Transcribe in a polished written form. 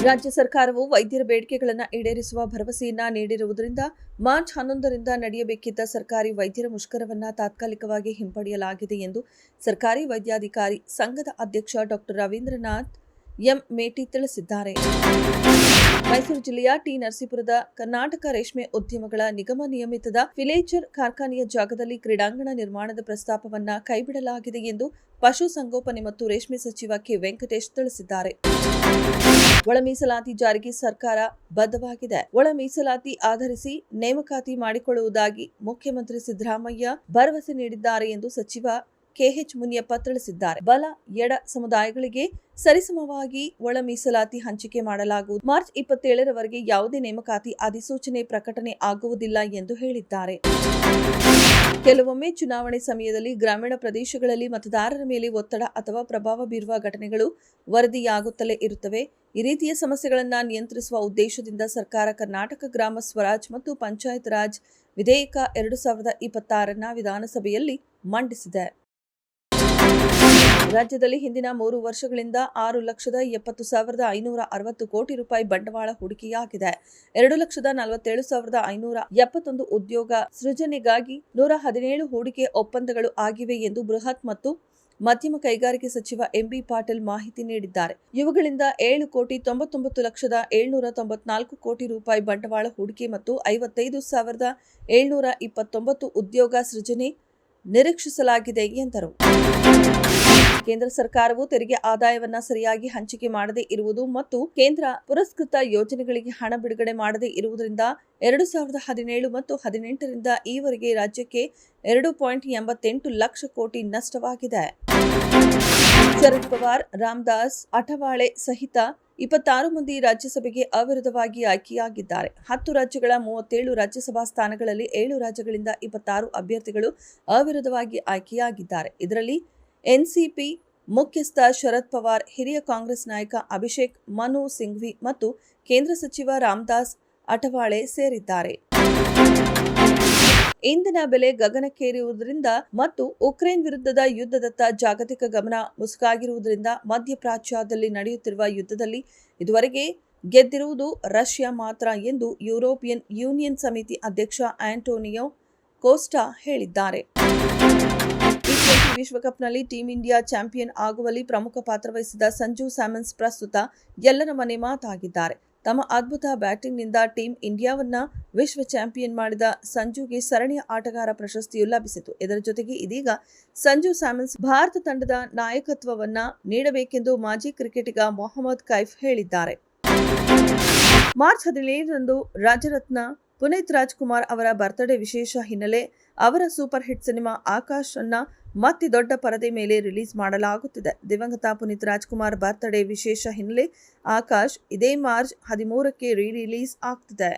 ರಾಜ್ಯ ಸರ್ಕಾರವು ವೈದ್ಯರ ಬೇಡಿಕೆಗಳನ್ನು ಈಡೇರಿಸುವ ಭರವಸೆಯನ್ನ ನೀಡಿರುವುದರಿಂದ ಮಾರ್ಚ್ 11ರಿಂದ ನಡೆಯಬೇಕಿದ್ದ ಸರ್ಕಾರಿ ವೈದ್ಯರ ಮುಷ್ಕರವನ್ನು ತಾತ್ಕಾಲಿಕವಾಗಿ ಹಿಂಪಡೆಯಲಾಗಿದೆ ಎಂದು ಸರ್ಕಾರಿ ವೈದ್ಯಾಧಿಕಾರಿ ಸಂಘದ ಅಧ್ಯಕ್ಷ ಡಾ ರವೀಂದ್ರನಾಥ್ ಎಂ ಮೇಟಿ ತಿಳಿಸಿದ್ದಾರೆ. ಮೈಸೂರು ಜಿಲ್ಲೆಯ ಟಿ ನರಸೀಪುರದ ಕರ್ನಾಟಕ ರೇಷ್ಮೆ ಉದ್ಯಮಗಳ ನಿಗಮ ನಿಯಮಿತದ ಫಿಲೇಚರ್ ಕಾರ್ಖಾನೆಯ ಜಾಗದಲ್ಲಿ ಕ್ರೀಡಾಂಗಣ ನಿರ್ಮಾಣದ ಪ್ರಸ್ತಾಪವನ್ನು ಕೈಬಿಡಲಾಗಿದೆ ಎಂದು ಪಶು ಸಂಗೋಪನೆ ಮತ್ತು ರೇಷ್ಮೆ ಸಚಿವ ಕೆ ವೆಂಕಟೇಶ್ ತಿಳಿಸಿದ್ದಾರೆ. ಒಳ ಮೀಸಲಾತಿ ಜಾರಿಗೆ ಸರ್ಕಾರ ಬದ್ಧವಾಗಿದೆ. ಒಳ ಮೀಸಲಾತಿ ಆಧರಿಸಿ ನೇಮಕಾತಿ ಮಾಡಿಕೊಳ್ಳುವುದಾಗಿ ಮುಖ್ಯಮಂತ್ರಿ ಸಿದ್ದರಾಮಯ್ಯ ಭರವಸೆ ನೀಡಿದ್ದಾರೆ ಎಂದು ಸಚಿವ ಕೆಎಚ್ ಮುನಿಯಪ್ಪ ತಿಳಿಸಿದ್ದಾರೆ. ಬಲ ಎಡ ಸಮುದಾಯಗಳಿಗೆ ಸರಿಸಮವಾಗಿ ಒಳ ಮೀಸಲಾತಿ ಹಂಚಿಕೆ ಮಾಡಲಾಗುವುದು. ಮಾರ್ಚ್ 27ರವರೆಗೆ ಯಾವುದೇ ನೇಮಕಾತಿ ಅಧಿಸೂಚನೆ ಪ್ರಕಟಣೆ ಆಗುವುದಿಲ್ಲ ಎಂದು ಹೇಳಿದ್ದಾರೆ. ಕೆಲವೊಮ್ಮೆ ಚುನಾವಣೆ ಸಮಯದಲ್ಲಿ ಗ್ರಾಮೀಣ ಪ್ರದೇಶಗಳಲ್ಲಿ ಮತದಾರರ ಮೇಲೆ ಒತ್ತಡ ಅಥವಾ ಪ್ರಭಾವ ಬೀರುವ ಘಟನೆಗಳು ವರದಿಯಾಗುತ್ತಲೇ ಇರುತ್ತವೆ. ಈ ರೀತಿಯ ಸಮಸ್ಯೆಗಳನ್ನು ನಿಯಂತ್ರಿಸುವ ಉದ್ದೇಶದಿಂದ ಸರ್ಕಾರ ಕರ್ನಾಟಕ ಗ್ರಾಮ ಸ್ವರಾಜ್ ಮತ್ತು ಪಂಚಾಯತ್ ರಾಜ್ ವಿಧೇಯಕ 2026 ವಿಧಾನಸಭೆಯಲ್ಲಿ ಮಂಡಿಸಿದೆ. ರಾಜ್ಯದಲ್ಲಿ ಹಿಂದಿನ 3 ವರ್ಷಗಳಿಂದ 6,70,560 ಕೋಟಿ ರೂಪಾಯಿ ಬಂಡವಾಳ ಹೂಡಿಕೆಯಾಗಿದೆ. 2,47,571 ಉದ್ಯೋಗ ಸೃಜನೆಗಾಗಿ 117 ಹೂಡಿಕೆ ಒಪ್ಪಂದಗಳು ಆಗಿವೆ ಎಂದು ಬೃಹತ್ ಮತ್ತು ಮಧ್ಯಮ ಕೈಗಾರಿಕೆ ಸಚಿವ ಎಂಬಿ ಪಾಟೀಲ್ ಮಾಹಿತಿ ನೀಡಿದ್ದಾರೆ. ಇವುಗಳಿಂದ 7,99,794 ಕೋಟಿ ರೂಪಾಯಿ ಬಂಡವಾಳ ಹೂಡಿಕೆ ಮತ್ತು 55,729 ಉದ್ಯೋಗ ಸೃಜನೆ ನಿರೀಕ್ಷಿಸಲಾಗಿದೆ ಎಂದರು. ಕೇಂದ್ರ ಸರ್ಕಾರವು ತೆರಿಗೆ ಆದಾಯವನ್ನು ಸರಿಯಾಗಿ ಹಂಚಿಕೆ ಮಾಡದೇ ಇರುವುದು ಮತ್ತು ಕೇಂದ್ರ ಪುರಸ್ಕೃತ ಯೋಜನೆಗಳಿಗೆ ಹಣ ಬಿಡುಗಡೆ ಮಾಡದೇ ಇರುವುದರಿಂದ 2017 ಮತ್ತು 2018ರಿಂದ ಈವರೆಗೆ ರಾಜ್ಯಕ್ಕೆ 2.88 ಲಕ್ಷ ಕೋಟಿ ನಷ್ಟವಾಗಿದೆ. ಶರದ್ ಪವಾರ್, ರಾಮದಾಸ್ ಅಠವಾಳೆ ಸಹಿತ 26 ಮಂದಿ ರಾಜ್ಯಸಭೆಗೆ ಅವಿರೋಧವಾಗಿ ಆಯ್ಕೆಯಾಗಿದ್ದಾರೆ. 10 ರಾಜ್ಯಗಳ 37 ರಾಜ್ಯಸಭಾ ಸ್ಥಾನಗಳಲ್ಲಿ 7 ರಾಜ್ಯಗಳಿಂದ 26 ಅಭ್ಯರ್ಥಿಗಳು ಅವಿರೋಧವಾಗಿ ಆಯ್ಕೆಯಾಗಿದ್ದಾರೆ. ಇದರಲ್ಲಿ ಎನ್ಸಿಪಿ ಮುಖ್ಯಸ್ಥ ಶರದ್ ಪವಾರ್, ಹಿರಿಯ ಕಾಂಗ್ರೆಸ್ ನಾಯಕ ಅಭಿಷೇಕ್ ಮನು ಸಿಂಘ್ವಿ ಮತ್ತು ಕೇಂದ್ರ ಸಚಿವ ರಾಮದಾಸ್ ಅಠವಾಳೆ ಸೇರಿದ್ದಾರೆ. ಇಂಧನ ಬೆಲೆ ಗಗನಕ್ಕೇರಿರುವುದರಿಂದ ಮತ್ತು ಉಕ್ರೇನ್ ವಿರುದ್ಧದ ಯುದ್ಧದತ್ತ ಜಾಗತಿಕ ಗಮನ ಮುಸುಕಾಗಿರುವುದರಿಂದ ಮಧ್ಯಪ್ರಾಚ್ಯದಲ್ಲಿ ನಡೆಯುತ್ತಿರುವ ಯುದ್ಧದಲ್ಲಿ ಇದುವರೆಗೆ ಗೆದ್ದಿರುವುದು ರಷ್ಯಾ ಮಾತ್ರ ಎಂದು ಯುರೋಪಿಯನ್ ಯೂನಿಯನ್ ಸಮಿತಿ ಅಧ್ಯಕ್ಷ ಆಂಟೋನಿಯೋ ಕೋಸ್ಟಾ ಹೇಳಿದ್ದಾರೆ. ವಿಶ್ವಕಪ್ನಲ್ಲಿ ಟೀಂ ಇಂಡಿಯಾ ಚಾಂಪಿಯನ್ ಆಗುವಲ್ಲಿ ಪ್ರಮುಖ ಪಾತ್ರ ವಹಿಸಿದ ಸಂಜು ಸ್ಯಾಮ್ಸನ್ ಪ್ರಸ್ತುತ ಎಲ್ಲರ ಮನೆ ಮಾತಾಗಿದ್ದಾರೆ. ತಮ್ಮ ಅದ್ಭುತ ಬ್ಯಾಟಿಂಗ್ನಿಂದ ಟೀಂ ಇಂಡಿಯಾವನ್ನ ವಿಶ್ವ ಚಾಂಪಿಯನ್ ಮಾಡಿದ ಸಂಜುಗೆ ಸರಣಿಯ ಆಟಗಾರ ಪ್ರಶಸ್ತಿಯು ಲಭಿಸಿತು. ಇದರ ಜೊತೆಗೆ ಇದೀಗ ಸಂಜು ಸ್ಯಾಮ್ಸನ್ ಭಾರತ ತಂಡದ ನಾಯಕತ್ವವನ್ನ ನೀಡಬೇಕೆಂದು ಮಾಜಿ ಕ್ರಿಕೆಟಿಗ ಮೊಹಮ್ಮದ್ ಕೈಫ್ ಹೇಳಿದ್ದಾರೆ. ಮಾರ್ಚ್ 17ರಂದು ರಾಜರತ್ನ ಪುನೀತ್ ರಾಜ್ಕುಮಾರ್ ಅವರ ಬರ್ತ್ಡೇ ವಿಶೇಷ ಹಿನ್ನೆಲೆ ಅವರ ಸೂಪರ್ ಹಿಟ್ ಸಿನಿಮಾ ಆಕಾಶ್ ಅನ್ನ ಮತ್ತೆ ದೊಡ್ಡ ಪರದೆ ಮೇಲೆ ರಿಲೀಸ್ ಮಾಡಲಾಗುತ್ತಿದೆ. ದಿವಂಗತ ಪುನೀತ್ ರಾಜ್ಕುಮಾರ್ ಬರ್ತ್ಡೇ ವಿಶೇಷ ಹಿನ್ನೆಲೆ ಆಕಾಶ್ ಇದೇ ಮಾರ್ಚ್ 13ಕ್ಕೆ ರಿಲೀಸ್ ಆಗ್ತಿದೆ.